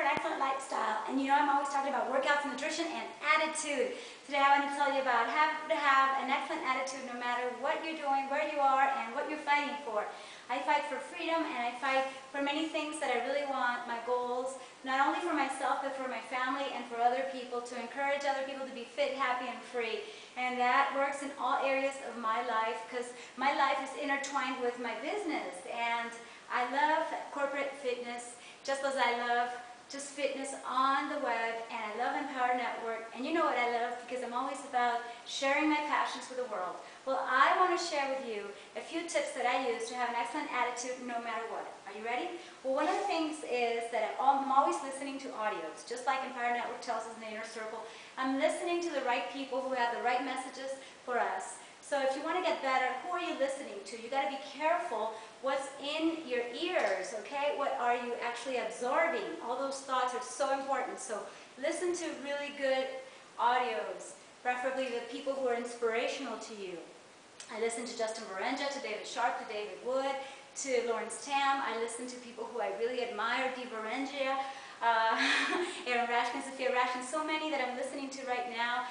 an excellent lifestyle. And you know I'm always talking about workouts, nutrition, and attitude. Today I want to tell you about how to have an excellent attitude no matter what you're doing, where you are, and what you're fighting for. I fight for freedom, and I fight for many things that I really want, my goals, not only for myself, but for my family and for other people, to encourage other people to be fit, happy, and free. And that works in all areas of my life, because my life is intertwined with my business. And I love corporate fitness, just as I love just fitness on the web, and I love Empower Network. And you know what I love, because I'm always about sharing my passions with the world. Well, I want to share with you a few tips that I use to have an excellent attitude no matter what. Are you ready? Well, one of the things is that I'm always listening to audios, just like Empower Network tells us in the inner circle. I'm listening to the right people who have the right messages for us. So if you want to get better, who are you listening to? You got to be careful what's in your ears, okay? What are you actually absorbing? All those thoughts are so important. So listen to really good audios, preferably the people who are inspirational to you. I listen to Justin Berenja, to David Sharp, to David Wood, to Lawrence Tam. I listen to people who I really admire, Dee Berenja, Aaron Rashkin, Sophia Rashkin, so many that I'm listening to right now,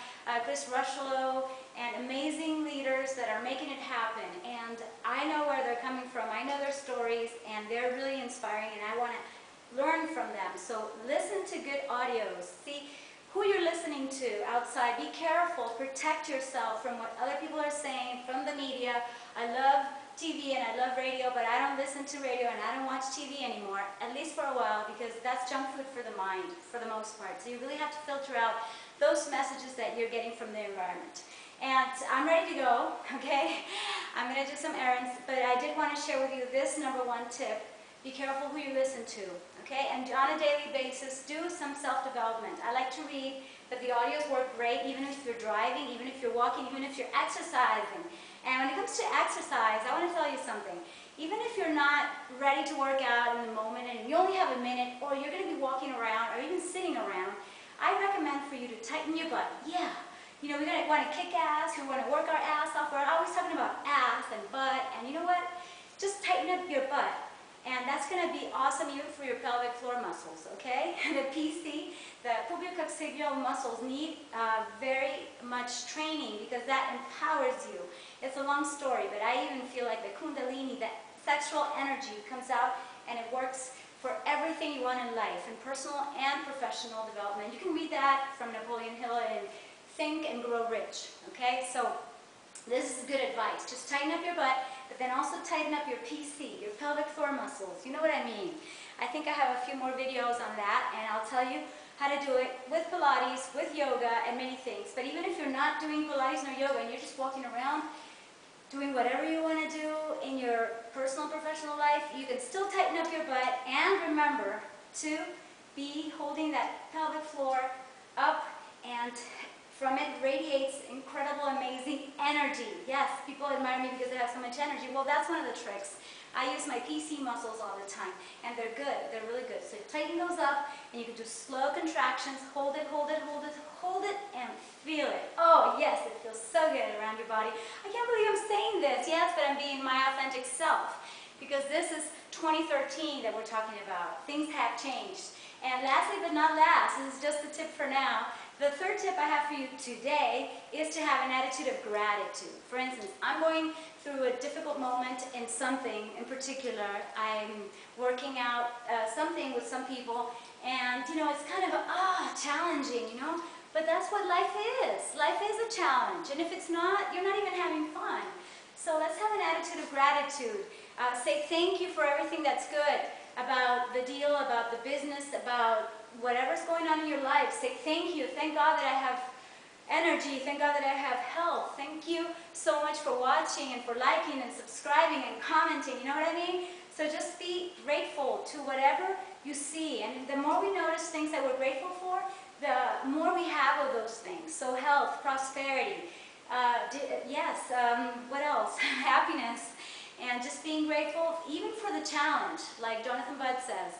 Chris Rushlow, and amazing leaders that are making it happen. And I know where they're coming from, I know their stories, and they're really inspiring, and I want to learn from them. So listen to good audios. See who you're listening to outside. Be careful, protect yourself from what other people are saying, from the media. I love TV and I love radio, but I don't listen to radio and I don't watch TV anymore, at least for a while, because that's junk food for the mind, for the most part. So you really have to filter out those messages that you're getting from the environment. And I'm ready to go, okay? I'm going to do some errands, but I did want to share with you this #1 tip. Be careful who you listen to, okay? And on a daily basis, do some self-development. I like to read, but the audios work great even if you're driving, even if you're walking, even if you're exercising. And when it comes to exercise, I want to tell you something. Even if you're not ready to work out in the moment and you only have a minute, or you're going to be walking around or even sitting around, I recommend for you to tighten your butt. Yeah. You know, we're going to want to kick ass, we want to work our ass off. We're always talking about ass and butt, and you know what? Just tighten up your butt. And that's going to be awesome even for your pelvic floor muscles, okay? The PC, the pubiococcygeal muscles need very much training, because that empowers you. It's a long story, but I even feel like the kundalini, that sexual energy, comes out and it works for everything you want in life, in personal and professional development. You can read that from Napoleon Hill in Think and Grow Rich, okay? So this is good advice. Just tighten up your butt, but then also tighten up your PC, your pelvic floor muscles. You know what I mean? I think I have a few more videos on that, and I'll tell you how to do it with Pilates, with yoga, and many things. But even if you're not doing Pilates nor yoga and you're just walking around, doing whatever you want to do in your personal and professional life, you can still tighten up your butt, and remember to be holding that pelvic floor up, and from it radiates incredible, amazing energy. Yes, people admire me because I have so much energy. Well, that's one of the tricks. I use my PC muscles all the time, and they're good. They're really good. So you tighten those up, and you can do slow contractions. Hold it, hold it, hold it, hold it, and feel it. Oh, yes, it feels so good around your body. I can't believe I'm saying this. Yes, but I'm being my authentic self, because this is 2013 that we're talking about. Things have changed. And lastly but not last, this is just a tip for now. The third tip I have for you today is to have an attitude of gratitude. For instance, I'm going through a difficult moment in something in particular. I'm working out something with some people, and you know, it's kind of challenging, you know, but that's what life is. Life is a challenge, and if it's not, you're not even having fun. So let's have an attitude of gratitude. Say thank you for everything that's good, about the deal, about the business, about whatever's going on in your life. Say thank you. Thank God that I have energy. Thank God that I have health. Thank you so much for watching and for liking and subscribing and commenting. You know what I mean? So just be grateful to whatever you see. And the more we notice things that we're grateful for, the more we have of those things. So health, prosperity, what else? Happiness. And just being grateful, even for the challenge, like Jonathan Budd says.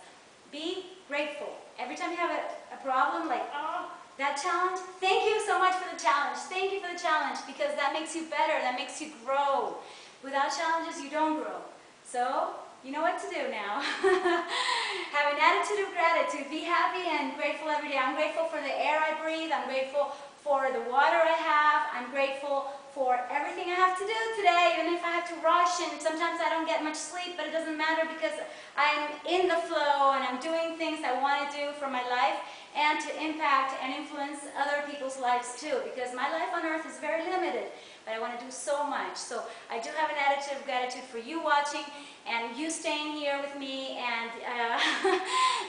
Be grateful. Every time you have a problem, like, oh, that challenge, thank you so much for the challenge. Thank you for the challenge, because that makes you better, that makes you grow. Without challenges, you don't grow. So, you know what to do now. Have an attitude of gratitude. Be happy and grateful every day. I'm grateful for the air I breathe. I'm grateful for the water I have. I'm grateful for everything I have to do today, even if I have to rush, and sometimes I don't get much sleep, but it doesn't matter because I'm in the flow and I'm doing things I want to do for my life and to impact and influence other people's lives too, because my life on earth is very limited, but I want to do so much. So I do have an attitude of gratitude for you watching and you staying here with me, and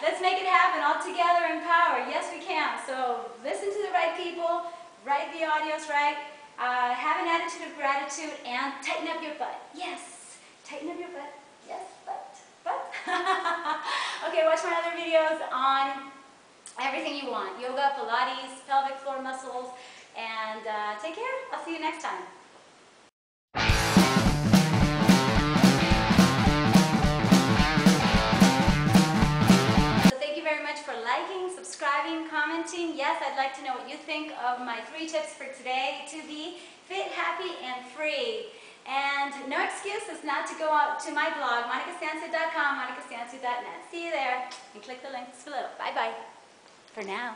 let's make it happen all together in power. Yes, we can. So listen to the right people, write the audios right, have an attitude of gratitude, and tighten up your butt. Yes, tighten up your butt. Yes, butt. Okay, watch my other videos on everything you want. Yoga, Pilates, pelvic floor muscles, and take care. I'll see you next time. Thank you very much for liking, subscribing, commenting. Yes, I'd like to know what you think of my 3 tips for today to be fit, happy, and free. And no excuses not to go out to my blog, monicastansu.com, monicastansu.net. See you there, and click the links below. Bye-bye for now.